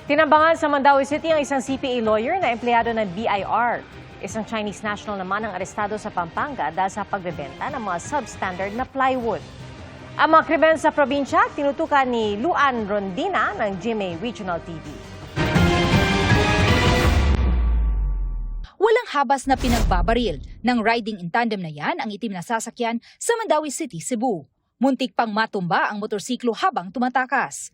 Tinambangan sa Mandaue City ang isang CPA lawyer na empleyado ng BIR. Isang Chinese national naman ang arestado sa Pampanga dahil sa pagbebenta ng mga substandard na plywood. Ang mga krimen sa probinsya, tinutukan ni Luan Rondina ng GMA Regional TV. Walang habas na pinagbabaril. Nang riding in tandem na yan ang itim na sasakyan sa Mandaue City, Cebu. Muntik pang matumba ang motorsiklo habang tumatakas.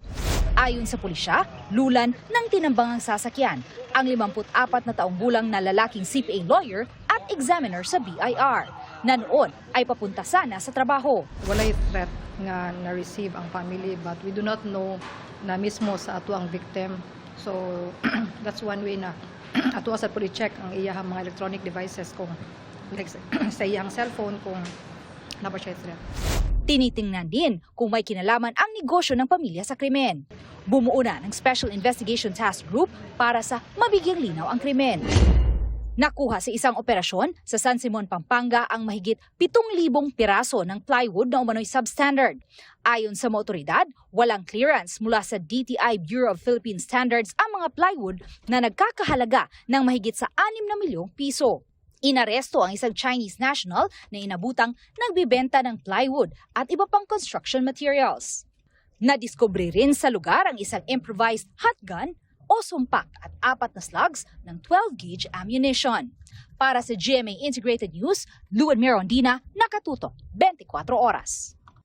Ayon sa pulisya, lulan ng tinambangang sasakyan ang 54 na taong gulang na lalaking CPA lawyer at examiner sa BIR na noon ay papunta sana sa trabaho. Walay threat nga na-receive ang family but we do not know na mismo sa ato ang victim. So that's one way na ato sa puli-check ang iyang mga electronic devices kung like, sa iyang cellphone kung napa siya threat. Tinitingnan din kung may kinalaman ang negosyo ng pamilya sa krimen. Bumuo na ng Special Investigation Task Group para sa mabigyang linaw ang krimen. Nakuha sa isang operasyon sa San Simon, Pampanga ang mahigit 7,000 piraso ng plywood na umano'y substandard. Ayon sa mga otoridad, walang clearance mula sa DTI Bureau of Philippine Standards ang mga plywood na nagkakahalaga ng mahigit sa 6 na milyong piso. Inaresto ang isang Chinese national na inabutang nagbibenta ng plywood at iba pang construction materials. Nadiskubre rin sa lugar ang isang improvised hotgun o sumpak at 4 na slugs ng 12-gauge ammunition. Para sa GMA Integrated News, Luan Mirondina, nakatutok 24 oras.